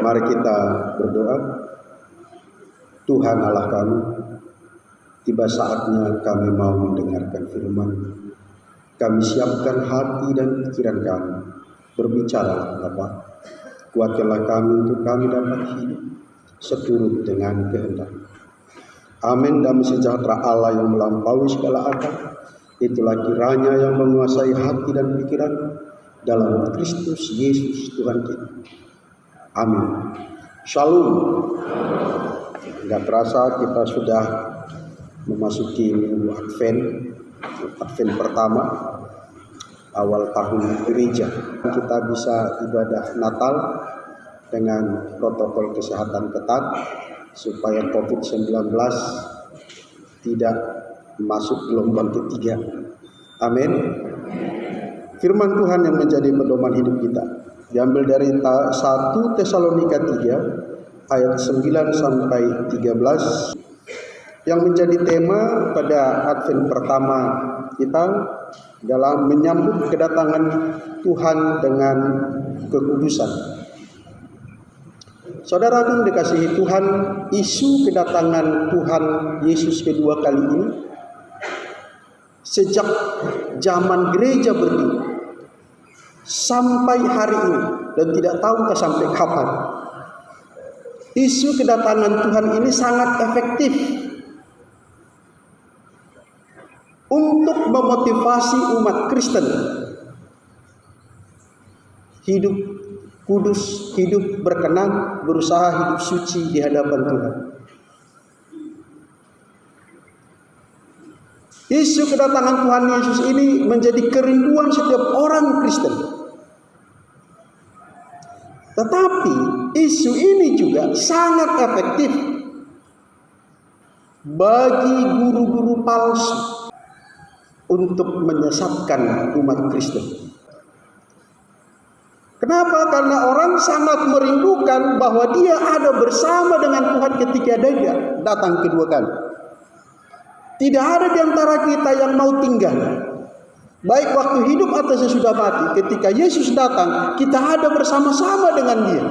Mari kita berdoa. Tuhan Allah kami, tiba saatnya kami mau mendengarkan firman. Kami siapkan hati dan pikiran kami. Berbicara Bapa, kuatkanlah kami untuk kami dapat hidup seturut dengan kehendak. Amin. Damai sejahtera Allah yang melampaui segala akal, itulah kiranya yang menguasai hati dan pikiran dalam Kristus Yesus Tuhan kita. Amin. Shalom. Tidak terasa kita sudah memasuki minggu Advent pertama, awal tahun gereja. Kita bisa ibadah Natal dengan protokol kesehatan ketat supaya COVID-19 tidak masuk gelombang ketiga. Amin. Firman Tuhan yang menjadi pedoman hidup kita diambil dari 1 Tesalonika 3 ayat 9 sampai 13 yang menjadi tema pada Advent pertama kita dalam menyambut kedatangan Tuhan dengan kekudusan. Saudara yang dikasihi Tuhan, isu kedatangan Tuhan Yesus kedua kali ini sejak zaman gereja berdiri sampai hari ini dan tidak tahu sampai kapan. Isu kedatangan Tuhan ini sangat efektif untuk memotivasi umat Kristen hidup kudus, hidup berkenan, berusaha hidup suci di hadapan Tuhan. Isu kedatangan Tuhan Yesus ini menjadi kerinduan setiap orang Kristen. Tetapi isu ini juga sangat efektif bagi guru-guru palsu untuk menyesatkan umat Kristen. Kenapa? Karena orang sangat merindukan bahwa dia ada bersama dengan Tuhan ketika dia datang kedua kali. Tidak ada di antara kita yang mau tinggal, baik waktu hidup atau sesudah mati. Ketika Yesus datang, kita ada bersama-sama dengan Dia.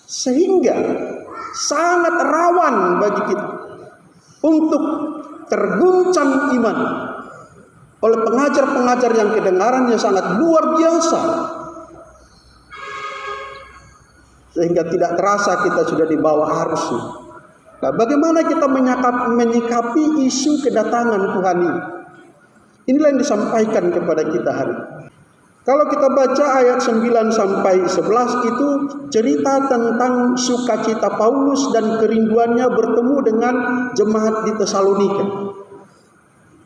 Sehingga sangat rawan bagi kita untuk terguncang iman oleh pengajar-pengajar yang kedengarannya sangat luar biasa, sehingga tidak terasa kita sudah di bawah arusnya. Nah, bagaimana kita menyikapi isu kedatangan Tuhan ini? Inilah yang disampaikan kepada kita hari ini. Kalau kita baca ayat 9 sampai 11 itu cerita tentang sukacita Paulus dan kerinduannya bertemu dengan jemaat di Tesalonika.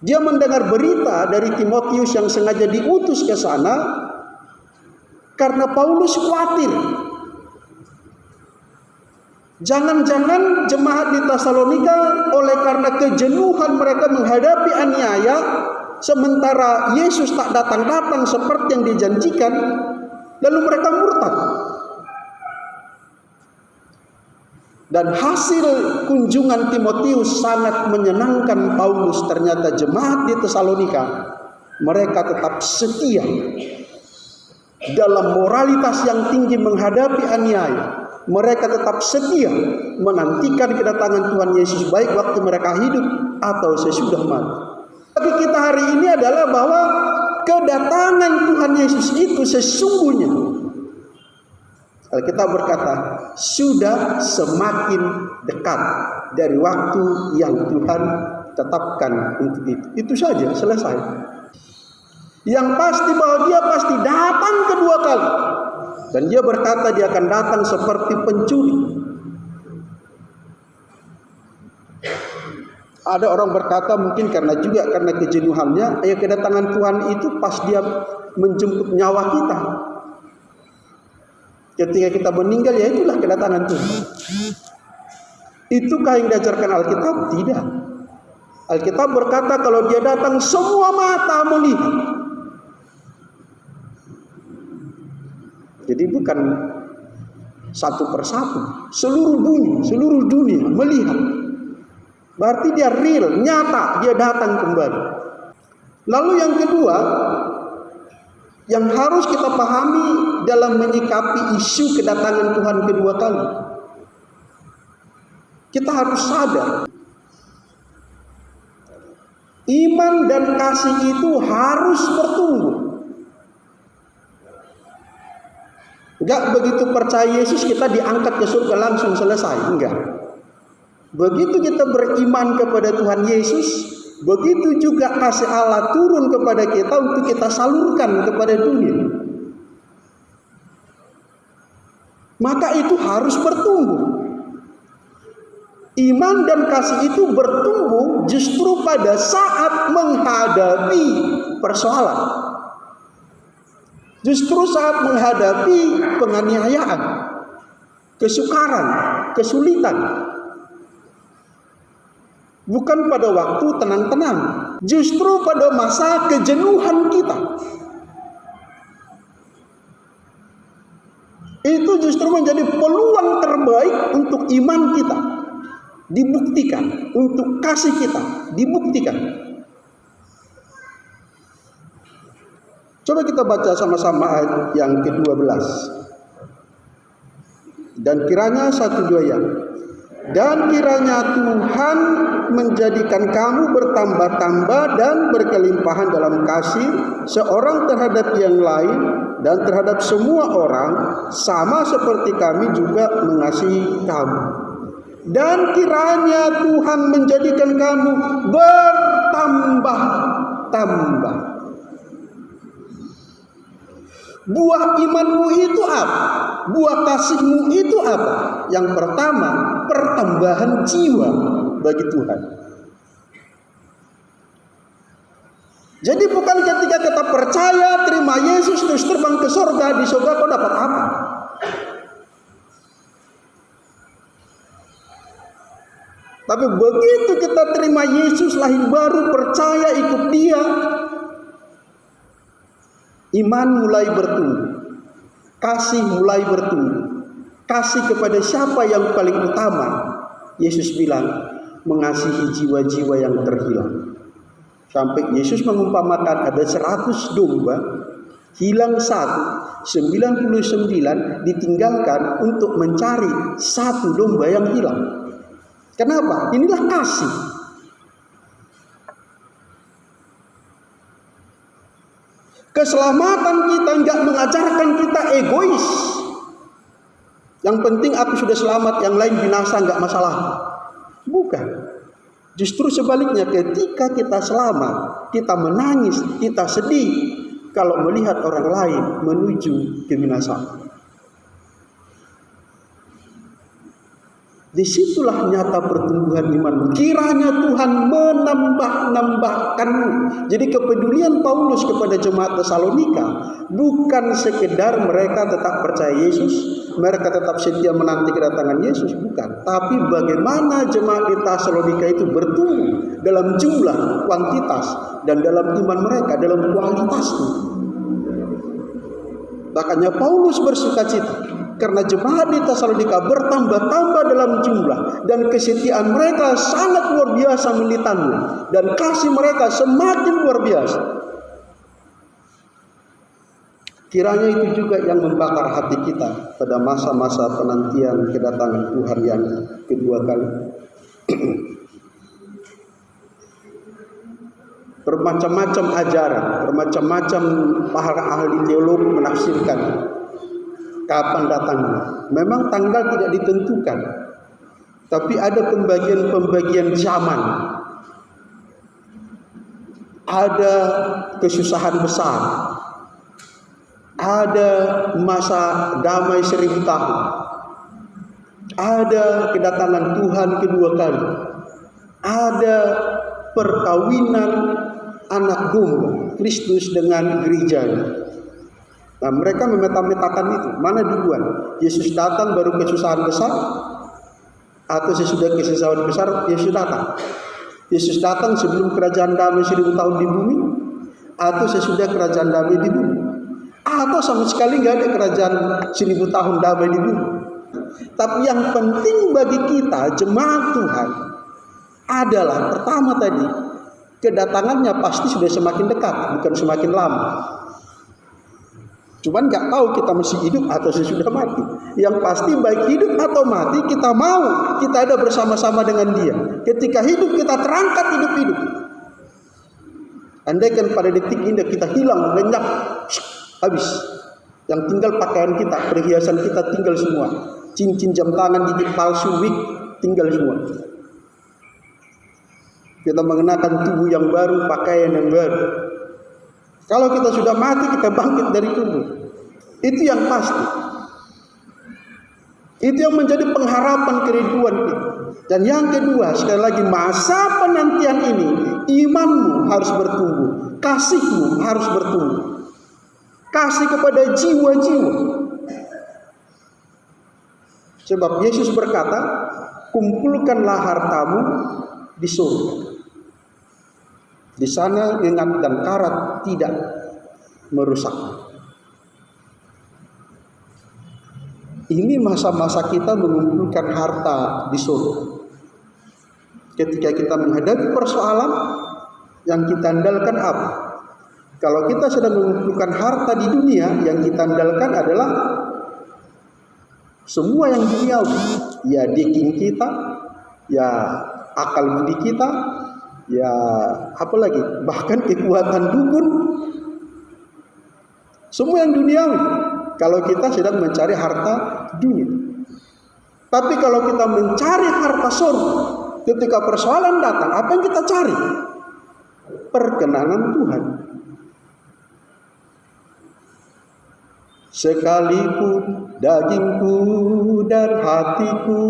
Dia mendengar berita dari Timotius yang sengaja diutus ke sana karena Paulus khawatir. Jangan-jangan jemaat di Tesalonika oleh karena kejenuhan mereka menghadapi aniaya, sementara Yesus tak datang-datang seperti yang dijanjikan, lalu mereka murtad. Dan hasil kunjungan Timotius sangat menyenangkan Paulus. Ternyata jemaat di Tesalonika, mereka tetap setia dalam moralitas yang tinggi menghadapi aniaya. Mereka tetap setia menantikan kedatangan Tuhan Yesus, baik waktu mereka hidup atau sesudah mati. Tapi kita hari ini adalah bahwa kedatangan Tuhan Yesus itu sesungguhnya, Alkitab berkata, sudah semakin dekat dari waktu yang Tuhan tetapkan untuk itu. Itu saja, selesai. Yang pasti bahwa dia pasti datang kedua kali. Dan dia berkata dia akan datang seperti pencuri. Ada orang berkata mungkin karena kejenuhannya, kedatangan Tuhan itu pas dia menjemput nyawa kita. Ketika kita meninggal, ya itulah kedatangan Tuhan. Itukah yang diajarkan Alkitab? Tidak. Alkitab berkata kalau dia datang semua mata melihat. Jadi bukan satu persatu, seluruh dunia melihat. Berarti dia real, nyata, dia datang kembali. Lalu yang kedua, yang harus kita pahami dalam menyikapi isu kedatangan Tuhan kedua kali. Kita harus sadar, iman dan kasih itu harus bertumbuh. Enggak begitu percaya Yesus kita diangkat ke surga langsung selesai, enggak. Begitu kita beriman kepada Tuhan Yesus, begitu juga kasih Allah turun kepada kita untuk kita salurkan kepada dunia. Maka itu harus bertumbuh. Iman dan kasih itu bertumbuh justru pada saat menghadapi persoalan. Justru saat menghadapi penganiayaan, kesukaran, kesulitan. Bukan pada waktu tenang-tenang, justru pada masa kejenuhan kita. Itu justru menjadi peluang terbaik untuk iman kita dibuktikan, untuk kasih kita dibuktikan. Coba kita baca sama-sama ayat yang ke-12. Dan kiranya 1-2 yang. Dan kiranya Tuhan menjadikan kamu bertambah-tambah dan berkelimpahan dalam kasih seorang terhadap yang lain dan terhadap semua orang, sama seperti kami juga mengasihi kamu. Dan kiranya Tuhan menjadikan kamu bertambah-tambah. Buah imanmu itu apa? Buah kasihmu itu apa? Yang pertama, pertambahan jiwa bagi Tuhan. Jadi bukan ketika kita percaya, terima Yesus, terus terbang ke surga, di surga kau dapat apa? Tapi begitu kita terima Yesus, lahir baru, percaya, ikut Dia, iman mulai bertumbuh, kasih mulai bertumbuh. Kasih kepada siapa yang paling utama? Yesus bilang, mengasihi jiwa-jiwa yang terhilang. Sampai Yesus mengumpamakan ada 100 domba, hilang 1, 99 ditinggalkan untuk mencari 1 domba yang hilang. Kenapa? Inilah kasih. Keselamatan kita enggak mengajarkan kita egois. Yang penting aku sudah selamat, yang lain binasa enggak masalah. Bukan. Justru sebaliknya, ketika kita selamat, kita menangis, kita sedih kalau melihat orang lain menuju kebinasaan. Disitulah nyata pertumbuhan iman. Kiranya Tuhan menambah-nambahkanmu. Jadi kepedulian Paulus kepada jemaat Tesalonika bukan sekedar mereka tetap percaya Yesus, mereka tetap setia menanti kedatangan Yesus, bukan. Tapi bagaimana jemaat di Tesalonika itu bertumbuh dalam jumlah, kuantitas, dan dalam iman mereka, dalam kualitasnya. Makanya Paulus bersukacita karena jemaat di Tesalonika bertambah-tambah dalam jumlah dan kesetiaan mereka sangat luar biasa militannya dan kasih mereka semakin luar biasa. Kiranya itu juga yang membakar hati kita pada masa-masa penantian kedatangan Tuhan yang kedua kali. Bermacam-macam ajaran, bermacam-macam para ahli teologi menafsirkan kapan datangnya. Memang tanggal tidak ditentukan, tapi ada pembagian zaman. Ada kesusahan besar, ada masa damai 1000 tahun, ada kedatangan Tuhan kedua kali, ada perkawinan anak domba Kristus dengan gerejanya. Nah, mereka memeta-metakan itu. Mana duluan? Yesus datang baru kesusahan besar, atau sesudah kesusahan besar Yesus datang? Yesus datang sebelum kerajaan damai 1000 tahun di bumi, atau sesudah kerajaan damai di bumi, atau sama sekali nggak ada kerajaan 1000 tahun damai di bumi. Tapi yang penting bagi kita jemaat Tuhan adalah pertama tadi, kedatangannya pasti sudah semakin dekat, bukan semakin lama. Cuman nggak tahu kita masih hidup atau sudah mati. Yang pasti baik hidup atau mati kita mau kita ada bersama-sama dengan Dia. Ketika hidup kita terangkat hidup-hidup. Andaikan pada detik ini kita hilang, lenyap, habis. Yang tinggal pakaian kita, perhiasan kita tinggal semua. Cincin, jam tangan, gigit palsu, wig, tinggal semua. Kita mengenakan tubuh yang baru, pakaian yang baru. Kalau kita sudah mati, kita bangkit dari kubur. Itu yang pasti. Itu yang menjadi pengharapan kerinduan kita. Dan yang kedua, sekali lagi, masa penantian ini, imanmu harus bertumbuh, kasihmu harus bertumbuh. Kasih kepada jiwa-jiwa. Sebab Yesus berkata, kumpulkanlah hartamu di surga. Di sana ingat dan karat tidak merusak. Ini masa-masa kita mengumpulkan harta di surga. Ketika kita menghadapi persoalan, yang kita andalkan apa? Kalau kita sedang mengumpulkan harta di dunia, yang kita andalkan adalah semua yang duniawi. Ya diking kita, ya akal budi kita, ya apa lagi? Bahkan kekuatan dukun. Semua yang duniawi. Kalau kita sedang mencari harta dunia. Tapi kalau kita mencari harta surga, ketika persoalan datang, apa yang kita cari? Perkenanan Tuhan. Sekalipun dagingku dan hatiku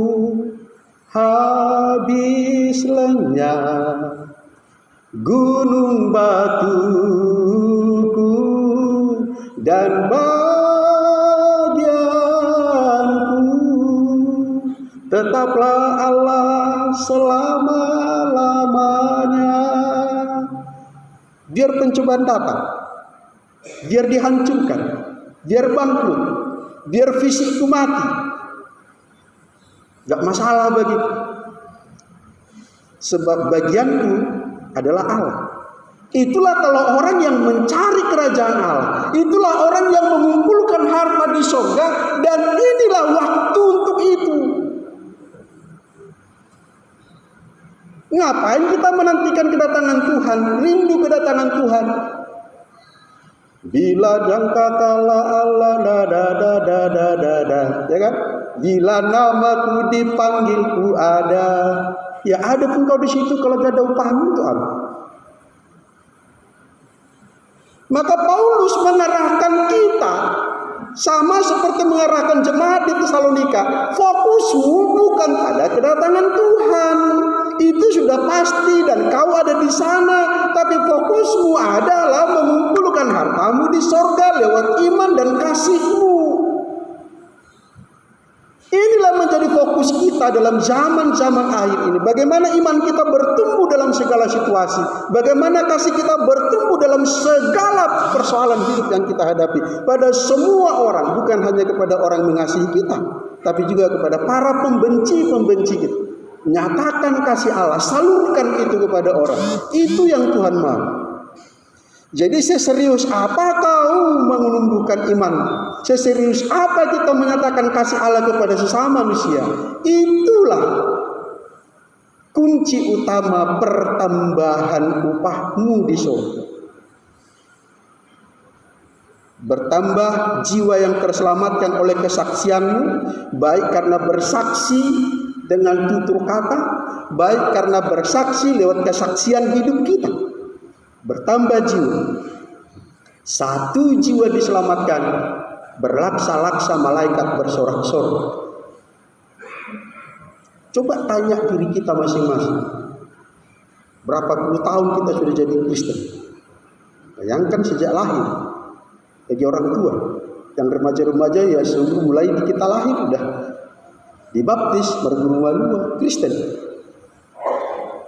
habis lenyap, gunung batuku dan bagianku, tetaplah Allah selama-lamanya. Biar pencobaan datang, biar dihancurkan, biar bangkrut, biar fisikku mati, gak masalah bagiku. Sebab bagianku adalah Allah. Itulah kalau orang yang mencari kerajaan Allah. Itulah orang yang mengumpulkan harta di surga. Dan inilah waktu untuk itu. Ngapain kita menantikan kedatangan Tuhan? Rindu kedatangan Tuhan. Bila jangka kala Allah ya kan? Bila namaku dipanggilku ada. Ya ada pun kau di situ kalau gak ada upahmu itu apa? Maka Paulus mengarahkan kita sama seperti mengarahkan jemaat di Tesalonika. Fokusmu bukan pada kedatangan Tuhan. Itu sudah pasti dan kau ada di sana. Tapi fokusmu adalah mengumpulkan hartamu di sorga lewat iman dan kasihmu. Inilah menjadi fokus kita dalam zaman-zaman akhir ini. Bagaimana iman kita bertumbuh dalam segala situasi. Bagaimana kasih kita bertumbuh dalam segala persoalan hidup yang kita hadapi. Pada semua orang, bukan hanya kepada orang mengasihi kita, tapi juga kepada para pembenci-pembenci kita. Nyatakan kasih Allah, salurkan itu kepada orang. Itu yang Tuhan mau. Jadi seserius apa kau menumbuhkan iman? Seserius apa kita menyatakan kasih Allah kepada sesama manusia? Itulah kunci utama pertambahan upahmu di surga. Bertambah jiwa yang terselamatkan oleh kesaksianmu, baik karena bersaksi dengan tutur kata, baik karena bersaksi lewat kesaksian hidup kita. Bertambah jiwa. Satu jiwa diselamatkan, berlaksa-laksa malaikat bersorak-sorak. Coba tanya diri kita masing-masing. Berapa puluh tahun kita sudah jadi Kristen? Bayangkan sejak lahir. Bagi orang tua, yang remaja-remaja ya sebelum mulai kita lahir sudah dibaptis, bergumul Kristen.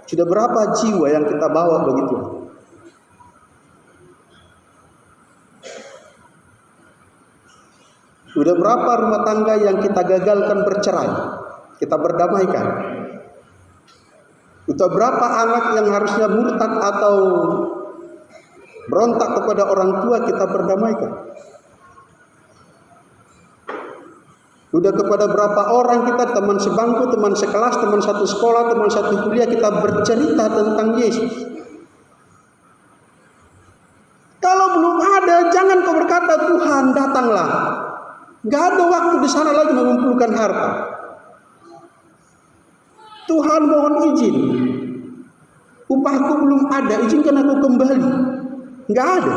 Sudah berapa jiwa yang kita bawa begitu? Sudah berapa rumah tangga yang kita gagalkan bercerai, kita berdamaikan? Sudah berapa anak yang harusnya murtad atau berontak kepada orang tua kita berdamaikan? Udah kepada berapa orang kita, teman sebangku, teman sekelas, teman satu sekolah, teman satu kuliah, kita bercerita tentang Yesus. Kalau belum ada, jangan kau berkata, Tuhan datanglah. Gak ada waktu di sana lagi mengumpulkan harta. Tuhan mohon izin. Upahku belum ada, izinkan aku kembali. Gak ada.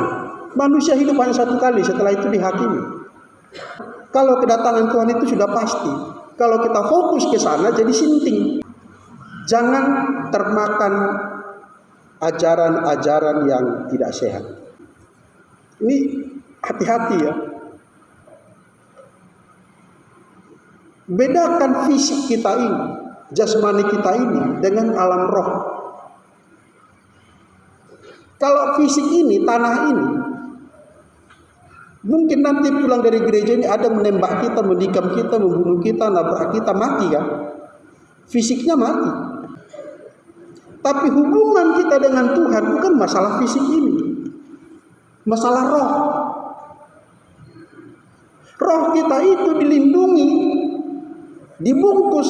Manusia hidup hanya satu kali, setelah itu dihakimi. Kalau kedatangan Tuhan itu sudah pasti. Kalau kita fokus ke sana jadi sinting. Jangan termakan ajaran-ajaran yang tidak sehat. Ini hati-hati ya. Bedakan fisik kita ini, jasmani kita ini dengan alam roh. Kalau fisik ini, tanah ini, mungkin nanti pulang dari gereja ini ada menembak kita, menikam kita, membunuh kita, nabrak kita, mati kan? Fisiknya mati. Tapi hubungan kita dengan Tuhan bukan masalah fisik ini. Masalah roh. Roh kita itu dilindungi, dibungkus,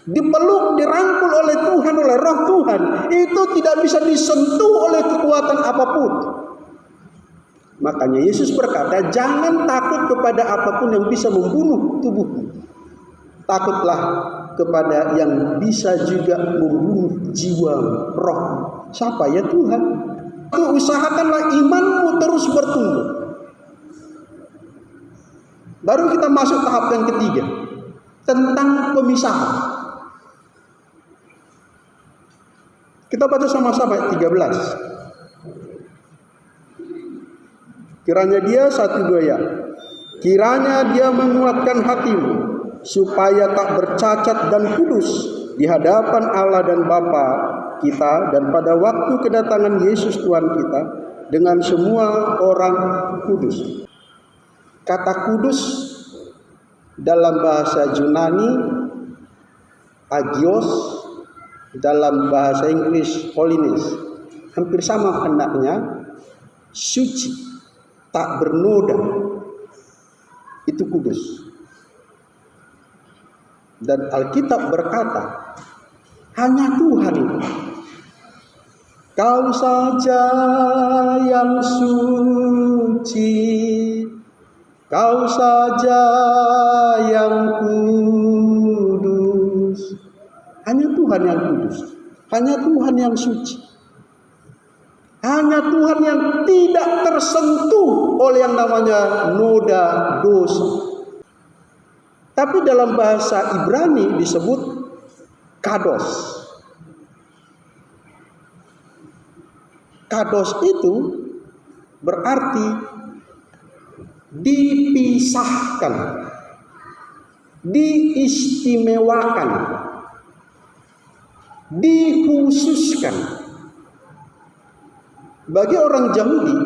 dipeluk, dirangkul oleh Tuhan, oleh roh Tuhan. Itu tidak bisa disentuh oleh kekuatan apapun. Makanya Yesus berkata, jangan takut kepada apapun yang bisa membunuh tubuhmu. Takutlah kepada yang bisa juga membunuh jiwa, roh. Siapa? Ya Tuhan. Usahakanlah imanmu terus bertumbuh. Baru kita masuk tahap yang ketiga, tentang pemisahan. Kita baca sama-sama ayat 13. Kiranya dia kiranya dia menguatkan hatimu supaya tak bercacat dan kudus di hadapan Allah dan Bapa kita dan pada waktu kedatangan Yesus Tuhan kita dengan semua orang kudus. Kata kudus dalam bahasa Yunani agios, dalam bahasa Inggris holiness, hampir sama maknanya, suci, tak bernoda, itu kudus. Dan Alkitab berkata, hanya Tuhan itu. Kau saja yang suci, kau saja yang kudus. Hanya Tuhan yang kudus, hanya Tuhan yang suci. Hanya Tuhan yang tidak tersentuh oleh yang namanya noda dosa. Tapi dalam bahasa Ibrani disebut kados. Kados itu berarti dipisahkan, diistimewakan, dikhususkan. Bagi orang Yahudi,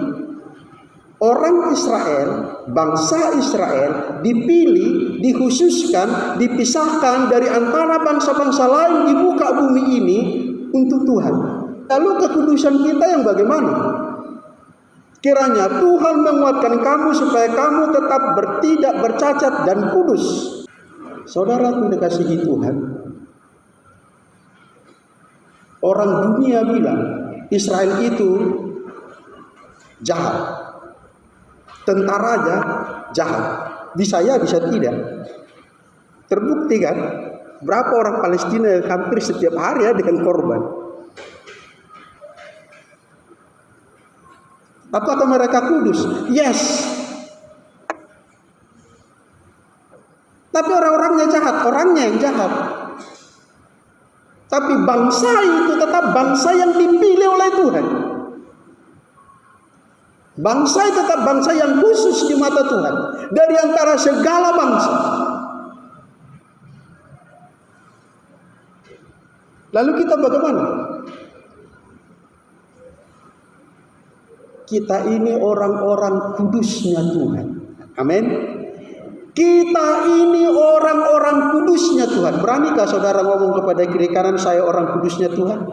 orang Israel, bangsa Israel dipilih, dikhususkan, dipisahkan dari antara bangsa-bangsa lain di muka bumi ini untuk Tuhan. Lalu kekudusan kita yang bagaimana? Kiranya Tuhan menguatkan kamu supaya kamu tetap tidak bercacat dan kudus. Saudara yang dikasihi Tuhan, orang dunia bilang Israel itu jahat, tentaranya jahat, bisa ya bisa tidak. Terbukti kan berapa orang Palestina yang hampir setiap hari ya dengan korban. Apakah mereka kudus? Yes. Tapi orang-orangnya jahat, orangnya yang jahat. Tapi bangsa itu tetap bangsa yang dipilih oleh Tuhan. Bangsa itu tetap bangsa yang khusus di mata Tuhan dari antara segala bangsa. Lalu kita bagaimana? Kita ini orang-orang kudusnya Tuhan. Amin. Kita ini orang-orang kudusnya Tuhan. Beranikah saudara ngomong kepada kiri kanan, saya orang kudusnya Tuhan?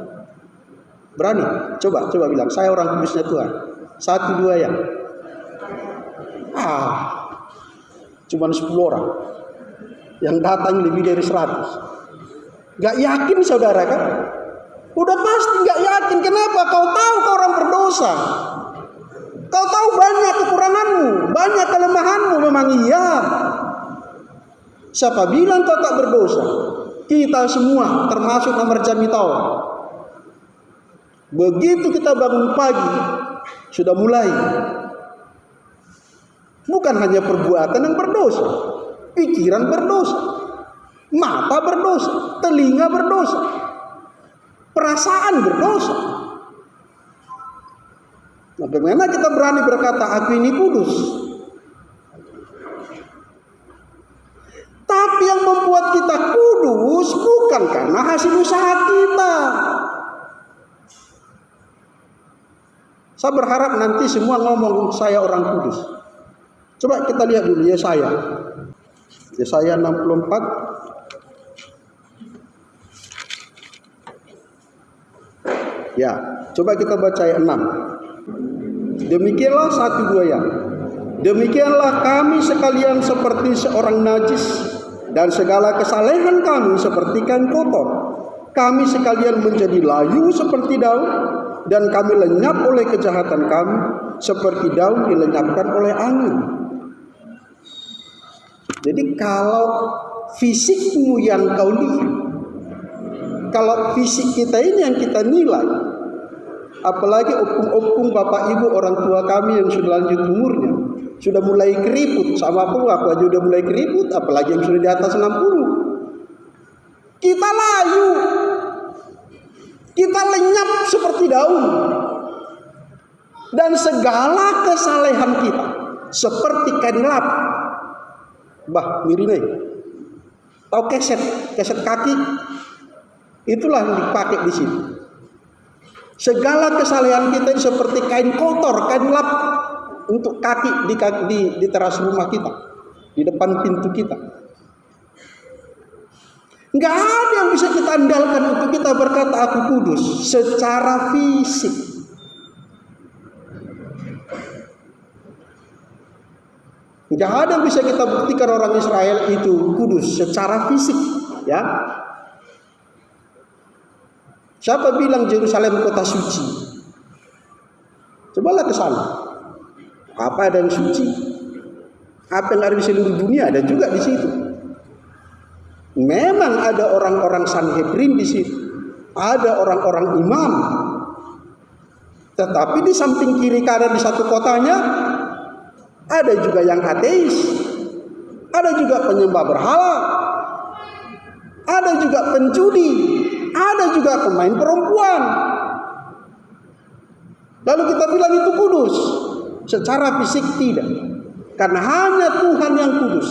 Berani? Coba bilang, saya orang kudusnya Tuhan. 1, 2 ya. Cuman 10 orang. Yang datang lebih dari 100. Gak yakin saudara kan? Udah pasti gak yakin. Kenapa? Kau tahu kau orang berdosa. Kau tahu banyak kekuranganmu, banyak kelemahanmu. Memang iya. Siapa bilang kau tak berdosa? Kita semua, termasuk nomor jami tahu. Begitu kita bangun pagi, sudah mulai. Bukan hanya perbuatan yang berdosa, pikiran berdosa, mata berdosa, telinga berdosa, perasaan berdosa. Nah, bagaimana kita berani berkata aku ini kudus? Tapi yang membuat kita kudus bukan karena hasil usaha kita. Saya berharap nanti semua ngomong saya orang kudus. Coba kita lihat dulu Yesaya 64. Ya, coba kita baca ayat 6. Demikianlah 1-2 ya. Demikianlah kami sekalian seperti seorang najis, dan segala kesalehan kami seperti kain kotor. Kami sekalian menjadi layu seperti daun, dan kami lenyap oleh kejahatan kami, seperti daun dilenyapkan oleh angin. Jadi kalau fisikmu yang kau lihat, kalau fisik kita ini yang kita nilai, apalagi opung-opung bapak ibu orang tua kami yang sudah lanjut umurnya, sudah mulai keriput, sama aku aja udah mulai keriput, apalagi yang sudah di atas 60. Kita layu, kita lenyap seperti daun, dan segala kesalehan kita seperti kain lap. Bah, Mirina, tahu keset kaki? Itulah yang dipakai di sini. Segala kesalehan kita seperti kain kotor, kain lap untuk kaki di teras rumah kita, di depan pintu kita. Enggak ada yang bisa kita andalkan untuk kita berkata aku kudus secara fisik. Enggak ada yang bisa kita buktikan orang Israel itu kudus secara fisik, ya. Siapa bilang Yerusalem kota suci? Cobalah ke sana. Apa ada yang suci? Apa yang ada di seluruh dunia ada juga di situ. Memang ada orang-orang Sanhedrin di situ. Ada orang-orang imam. Tetapi di samping kiri kanan di satu kotanya ada juga yang ateis. Ada juga penyembah berhala. Ada juga penjudi. Ada juga pemain perempuan. Lalu kita bilang itu kudus. Secara fisik tidak. Karena hanya Tuhan yang kudus.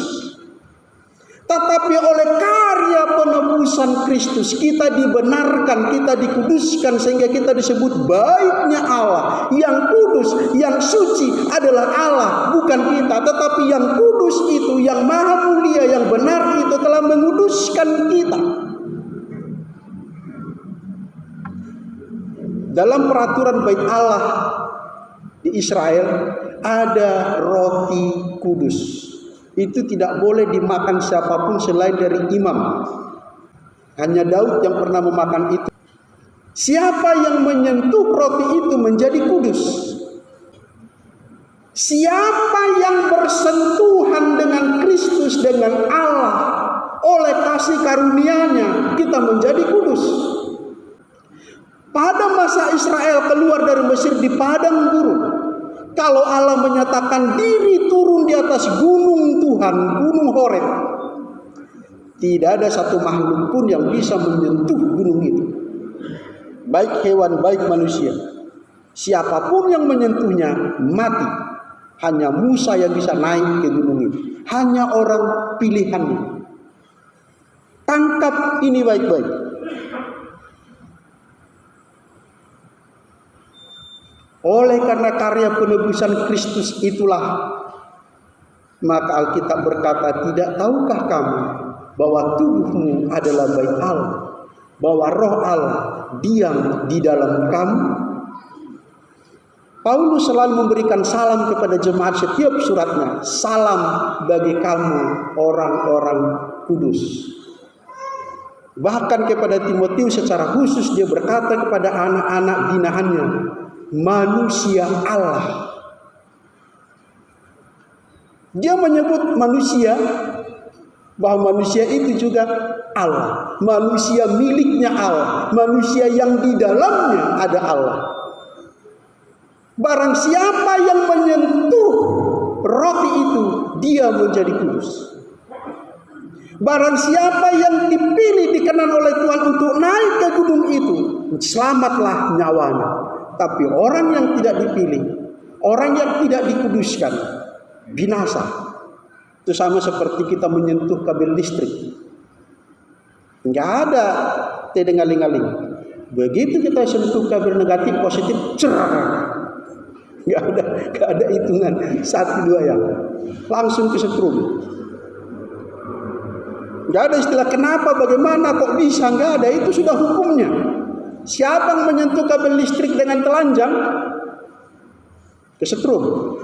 Tetapi oleh karya penebusan Kristus kita dibenarkan, kita dikuduskan sehingga kita disebut baiknya Allah. Yang kudus, yang suci adalah Allah, bukan kita. Tetapi yang kudus itu, yang maha mulia, yang benar itu telah menguduskan kita. Dalam peraturan bait Allah di Israel ada roti kudus. Itu tidak boleh dimakan siapapun selain dari imam. Hanya Daud yang pernah memakan itu. Siapa yang menyentuh roti itu menjadi kudus. Siapa yang bersentuhan dengan Kristus, dengan Allah, oleh kasih karunia-Nya, kita menjadi kudus. Pada masa Israel keluar dari Mesir di padang gurun, kalau Allah menyatakan diri turun di atas gunung Tuhan, gunung Horeb, tidak ada satu makhluk pun yang bisa menyentuh gunung itu. Baik hewan, baik manusia. Siapapun yang menyentuhnya mati. Hanya Musa yang bisa naik ke gunung itu. Hanya orang pilihannya. Tangkap ini baik-baik. Oleh karena karya penebusan Kristus itulah, maka Alkitab berkata, tidak tahukah kamu bahwa tubuhmu adalah bait Allah, bahwa roh Allah diam di dalam kamu? Paulus selalu memberikan salam kepada jemaat setiap suratnya. Salam bagi kamu orang-orang kudus. Bahkan kepada Timotius secara khusus dia berkata kepada anak-anak binaannya, manusia Allah. Dia menyebut manusia, bahwa manusia itu juga Allah, manusia miliknya Allah, manusia yang di dalamnya ada Allah. Barang siapa yang menyentuh roti itu, dia menjadi kudus. Barang siapa yang dipilih dikenan oleh Tuhan untuk naik ke gunung itu, selamatlah nyawanya. Tapi orang yang tidak dipilih, orang yang tidak dikuduskan, binasa. Itu sama seperti kita menyentuh kabel listrik. Enggak ada tedengaling-aling. Begitu kita sentuh kabel negatif positif, cerah. Enggak ada hitungan 1, 2 ya. Langsung kesetrum. Enggak ada istilah kenapa, bagaimana, kok bisa, enggak ada. Itu sudah hukumnya. Siapa yang menyentuh kabel listrik dengan telanjang, kesetrum.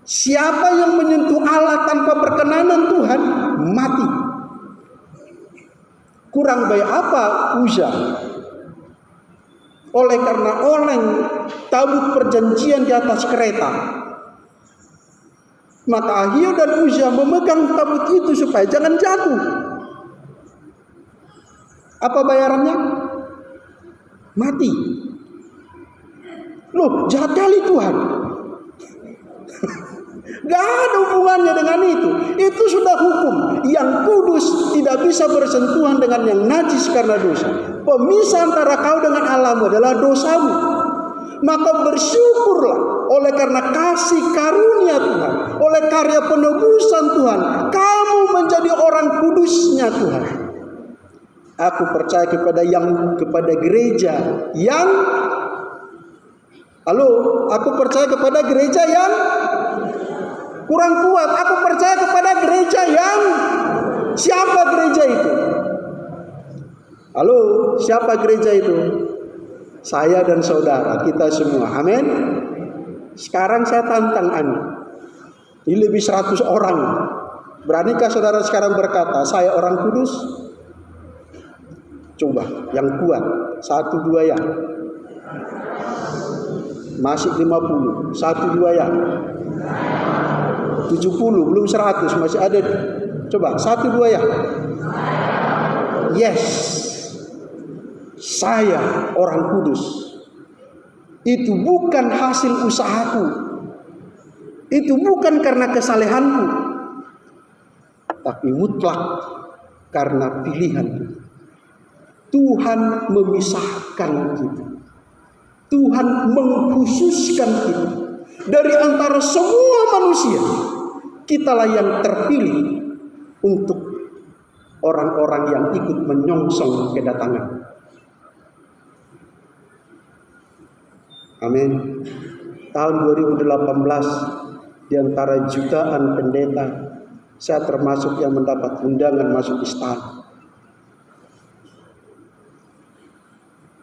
Siapa yang menyentuh Allah tanpa perkenanan Tuhan, mati. Kurang baik apa Uzza? Oleh karena oleng tabut perjanjian di atas kereta, maka Ahio dan Uzza memegang tabut itu supaya jangan jatuh. Apa bayarannya? Mati. Loh, jahat kali Tuhan. Gak ada hubungannya dengan itu. Itu sudah hukum. Yang kudus tidak bisa bersentuhan dengan yang najis karena dosa. Pemisah antara kau dengan Allahmu adalah dosamu. Maka bersyukurlah oleh karena kasih karunia Tuhan, oleh karya penebusan Tuhan, kamu menjadi orang kudusnya Tuhan. Aku percaya kepada gereja yang aku percaya kepada gereja yang kurang kuat. Aku percaya kepada gereja yang siapa gereja itu? Siapa gereja itu? Saya dan saudara, kita semua. Amin. Sekarang saya tantang Anda. Ini lebih 100 orang. Beranikah saudara sekarang berkata, saya orang kudus? Coba, yang kuat. 1, 2 ya. Masih 50. 1, 2 ya. 70, belum 100, masih ada. Coba, 1, 2 ya. Yes. Saya orang kudus. Itu bukan hasil usahaku. Itu bukan karena kesalehanku. Tapi mutlak karena pilihan. Tuhan memisahkan kita. Tuhan mengkhususkan kita. Dari antara semua manusia, kitalah yang terpilih untuk orang-orang yang ikut menyongsong kedatangan. Amin. Tahun 2018, di antara jutaan pendeta, saya termasuk yang mendapat undangan masuk istana.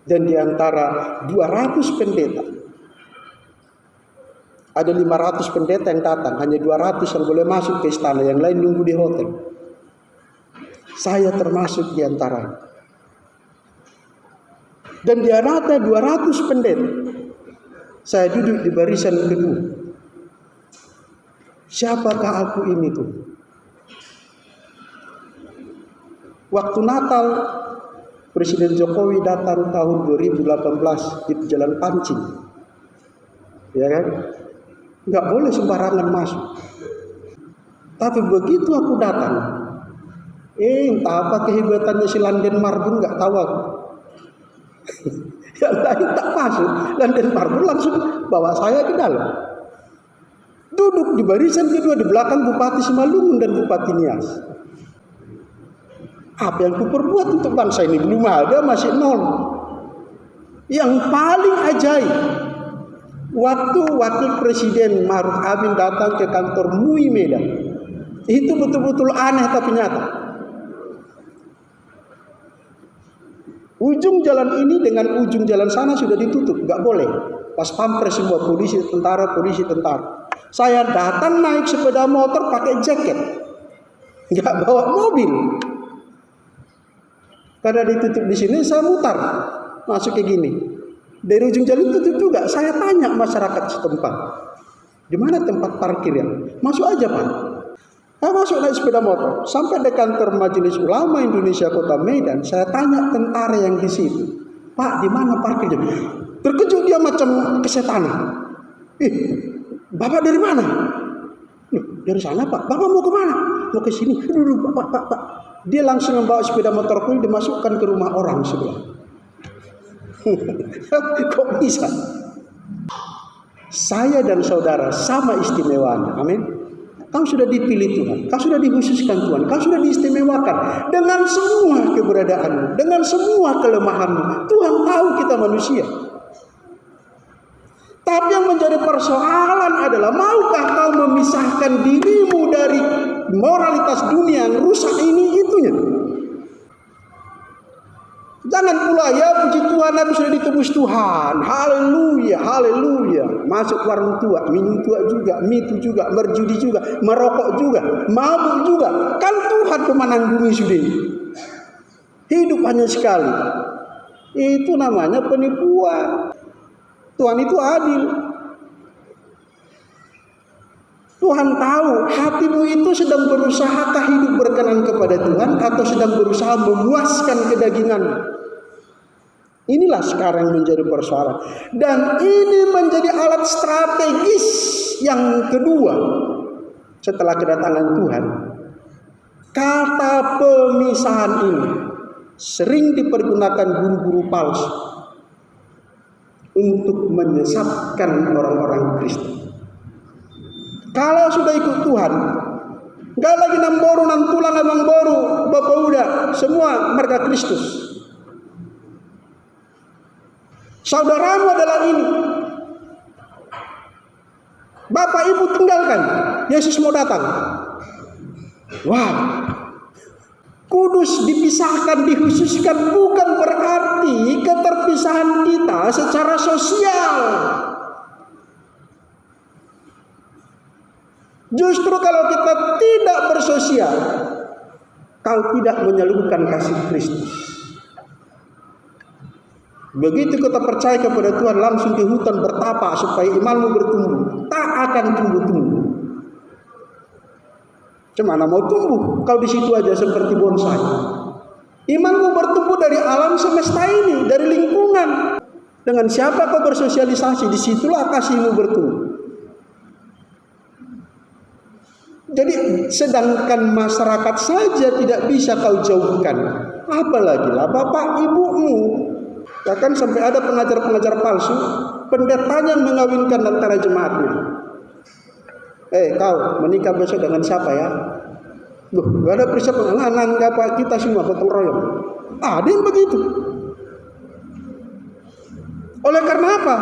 Dan di antara 200 pendeta, ada 500 pendeta yang datang, hanya 200 yang boleh masuk ke istana, yang lain nunggu di hotel. Saya termasuk di antara. Dan di antara 200 pendeta, saya duduk di barisan kedua. Siapakah aku ini tuh? Waktu Natal, Presiden Jokowi datang tahun 2018 di Jalan Pancing. Ya kan? Nggak boleh sembarangan masuk. Tapi begitu aku datang, entah apa kehebatannya si Landen Marbun, nggak tahu aku. Yang lain tak masuk, Landen Marbun langsung bawa saya ke dalam. Duduk di barisan kedua di belakang Bupati Simalungun dan Bupati Nias. Apa yang kuperbuat untuk bangsa ini? Belum ada, masih nol. Yang paling ajaib, waktu Wakil Presiden Maruf Amin datang ke kantor MUI Medan, itu betul-betul aneh tapi nyata. Ujung jalan ini dengan ujung jalan sana sudah ditutup, nggak boleh. Pas pampres semua polisi tentara. Saya datang naik sepeda motor pakai jaket. nggak bawa mobil. Karena ditutup di sini, saya mutar masuk ke gini. Dari ujung jalan tutup juga. Saya tanya masyarakat setempat, di mana tempat parkir ya? Masuk aja Pak. Saya masuk naik sepeda motor sampai di kantor Majelis Ulama Indonesia Kota Medan. Saya tanya tentara yang di situ, Pak, di mana parkirnya? Terkejut dia macam kesetanan. Bapak dari mana? Dari sana Pak. Bapak mau kemana? Mau ke sini. Pak. Dia langsung membawa sepeda motorku dimasukkan ke rumah orang sebelah. Kok bisa? Saya dan saudara sama istimewanya. Amin. Kau sudah dipilih Tuhan, kau sudah dikhususkan Tuhan, kau sudah diistimewakan dengan semua keberadaanmu, dengan semua kelemahanmu. Tuhan tahu kita manusia. Tapi yang menjadi persoalan adalah, maukah kau memisahkan dirimu dari moralitas dunia yang rusak ini itunya? Jangan pula ya puji Tuhan aku sudah ditebus Tuhan. Haleluya, haleluya. Masuk warung tua, minum tua juga, mitu juga, berjudi juga, merokok juga, mabuk juga. Kan Tuhan pemanang bumi sudah. Hidup hanya sekali. Itu namanya penipuan. Tuhan itu adil. Tuhan tahu hatimu itu sedang berusahakah hidup berkenan kepada Tuhan atau sedang berusaha memuaskan kedaginganmu. Inilah sekarang menjadi persoalan. Dan ini menjadi alat strategis yang kedua setelah kedatangan Tuhan. Kata pemisahan ini sering dipergunakan guru-guru palsu untuk menyesatkan orang-orang Kristen. Kalau sudah ikut Tuhan, enggak lagi namboru, nantulang, namboru, bapak udah, semua mereka Kristus. Saudaramu adalah ini. Bapak ibu tinggalkan, Yesus mau datang. Wow. Kudus dipisahkan, dikhususkan bukan berarti keterpisahan kita secara sosial. Justru kalau kita tidak bersosial, kau tidak menyalurkan kasih Kristus. Begitu kita percaya kepada Tuhan, langsung ke hutan bertapa supaya imanmu bertumbuh, tak akan tumbuh-tumbuh. Cemana mau tumbuh? Kau di situ aja seperti bonsai. Imanmu bertumbuh dari alam semesta ini, dari lingkungan. Dengan siapa kau bersosialisasi, disitulah kasihmu bertumbuh. Jadi sedangkan masyarakat saja tidak bisa kau jauhkan, apalagi lah bapak ibumu. Bahkan sampai ada pengajar-pengajar palsu, pendetanya mengawinkan antara jemaatnya. Kau menikah besok dengan siapa ya? Gak ada persiapan, kita semua gotong royong. Ada yang begitu. Oleh karena apa?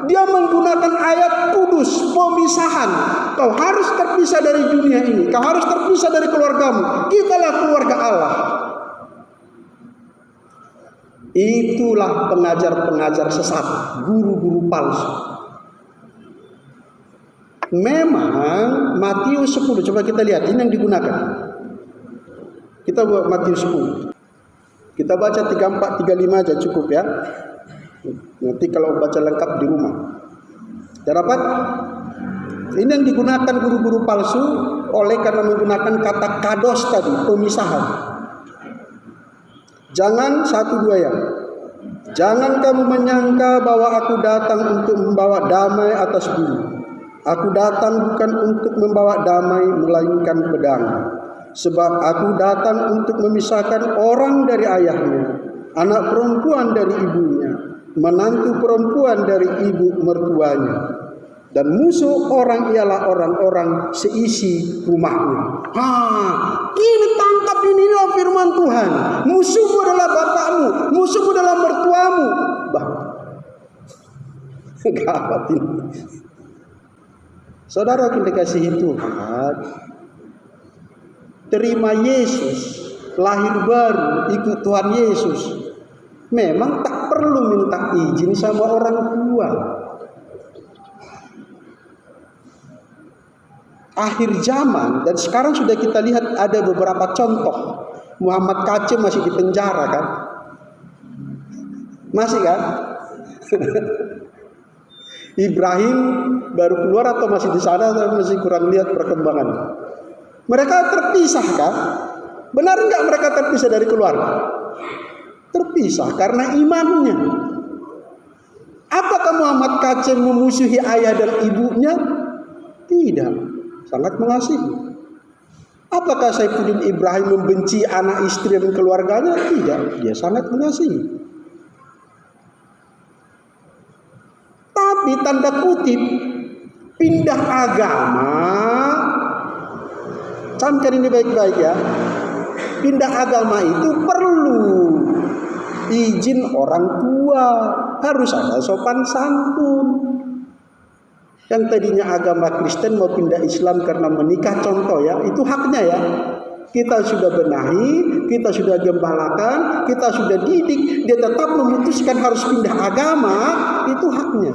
Dia menggunakan ayat kudus, pemisahan. Kau harus terpisah dari dunia ini. Kau harus terpisah dari keluargamu. Kitalah keluarga Allah. Itulah pengajar-pengajar sesat, guru-guru palsu. Memang Matius 10, coba kita lihat, ini yang digunakan. Kita buat Matius 10. Kita baca 34, 35 aja cukup ya. Nanti kalau baca lengkap di rumah. Sudah dapat? Ini yang digunakan guru-guru palsu oleh karena menggunakan kata kados tadi, pemisahan. Jangan 1-2 ya. Jangan kamu menyangka bahwa aku datang untuk membawa damai atas bumi. Aku datang bukan untuk membawa damai melainkan pedang. Sebab aku datang untuk memisahkan orang dari ayahnya, anak perempuan dari ibunya, menantu perempuan dari ibu mertuanya, dan musuh orang ialah orang-orang seisi rumahnya. Ini tangkap, inilah firman Tuhan. Musuhmu adalah bapakmu, musuhmu adalah mertuamu. Gawat ini. Saudara yang dikasihi Tuhan, terima Yesus, lahir baru, ikut Tuhan Yesus. Memang tak perlu minta izin sama orang tua. akhir zaman, dan sekarang sudah kita lihat ada beberapa contoh. Muhammad Kacem masih di penjara kan? Masih kan? Ibrahim baru keluar atau masih di sana, saya masih kurang lihat perkembangan. Mereka terpisah kan? Benar enggak mereka terpisah dari keluarga? Terpisah karena imannya. Apakah Muhammad Kacem memusuhi ayah dan ibunya? Tidak, sangat mengasihi. Apakah Saifuddin Ibrahim membenci anak istri dan keluarganya? Tidak, dia sangat mengasihi. Tapi tanda kutip pindah agama, camkan ini baik-baik ya. Pindah agama itu perlu izin orang tua, harus ada sopan santun. Yang tadinya agama Kristen mau pindah Islam karena menikah, contoh ya, itu haknya ya. Kita sudah benahi, kita sudah gembalakan, kita sudah didik, dia tetap memutuskan harus pindah agama, itu haknya.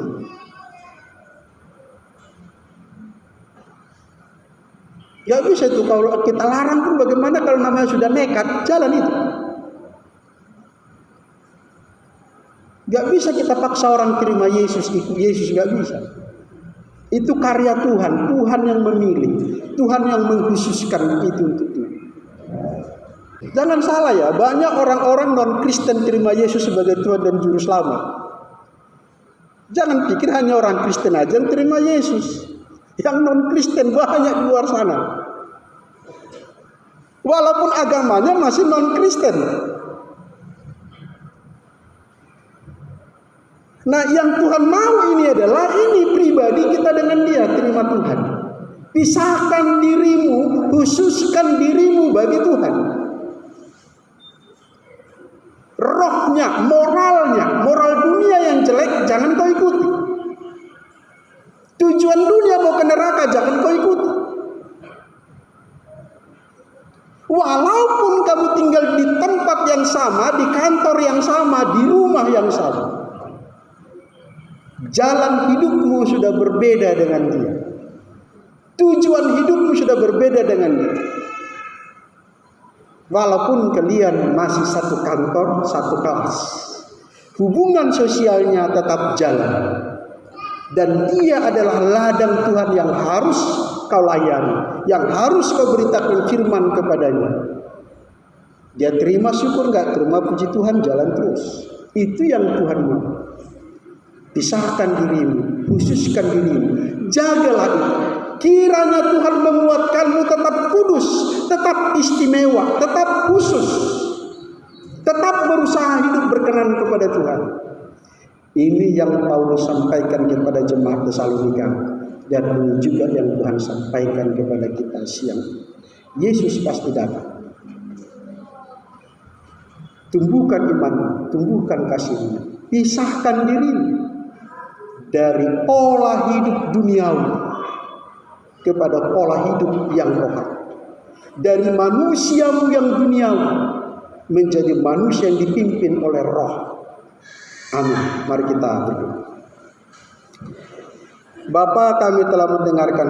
Gak bisa itu, kalau kita larang pun bagaimana kalau namanya sudah nekat, jalan itu. Gak bisa kita paksa orang terima Yesus, ikut Yesus, gak bisa. Itu karya Tuhan, Tuhan yang memilih, Tuhan yang mengkhususkan itu untuk itu. Jangan salah ya, banyak orang-orang non-Kristen terima Yesus sebagai Tuhan dan Juru Selamat. Jangan pikir hanya orang Kristen aja yang terima Yesus. Yang non-Kristen banyak di luar sana. Walaupun agamanya masih non-Kristen. Nah, yang Tuhan mau ini adalah ini pribadi kita dengan dia, terima Tuhan. Pisahkan dirimu, khususkan dirimu bagi Tuhan. Rohnya, moralnya, moral dunia yang jelek jangan kau ikuti. Tujuan dunia mau ke neraka jangan kau ikuti. Walaupun kamu tinggal di tempat yang sama, di kantor yang sama, di rumah yang sama, jalan hidupmu sudah berbeda dengan dia. Tujuan hidupmu sudah berbeda dengan dia. Walaupun kalian masih satu kantor, satu kelas, hubungan sosialnya tetap jalan. Dan dia adalah ladang Tuhan yang harus kau layani, yang harus kau beritakan firman kepadanya. Dia terima syukur enggak? Terima puji Tuhan, jalan terus. Itu yang Tuhan mau. Pisahkan dirimu, khususkan dirimu, jagalah itu. Kiranya Tuhan menguatkanmu tetap kudus, tetap istimewa, tetap khusus, tetap berusaha hidup berkenan kepada Tuhan. Ini yang Paulus sampaikan kepada jemaat Tesalonika, dan ini juga yang Tuhan sampaikan kepada kita siang. Yesus pasti datang. Tumbuhkan iman, tumbuhkan kasihmu, pisahkan dirimu dari pola hidup duniawi kepada pola hidup yang rohani. Dari manusiamu yang duniawi menjadi manusia yang dipimpin oleh roh. Amin. Mari kita berdoa. Bapa, kami telah mendengarkan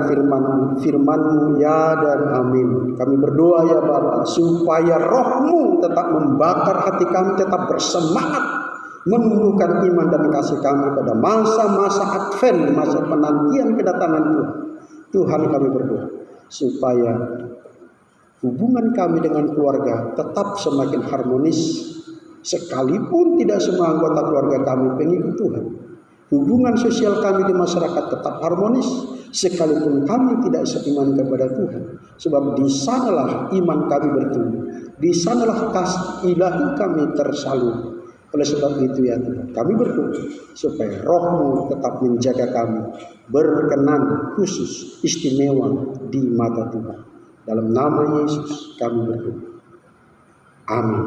firman-Mu ya dan amin. Kami berdoa ya Bapa, supaya roh-Mu tetap membakar hati kami, tetap bersemangat menumbuhkan iman dan kasih kami pada masa-masa Advent, masa penantian kedatangan Tuhan. Tuhan, kami berdoa supaya hubungan kami dengan keluarga tetap semakin harmonis, sekalipun tidak semua anggota keluarga kami pengikut Tuhan. Hubungan sosial kami di masyarakat tetap harmonis, sekalipun kami tidak seiman kepada Tuhan. Sebab di sanalah iman kami bertumbuh, di sanalah kasih ilahi kami tersalur. Oleh sebab itu ya Tuhan, kami berdoa supaya roh-Mu tetap menjaga kami berkenan, khusus, istimewa di mata Tuhan. Dalam nama Yesus kami berdoa. Amin.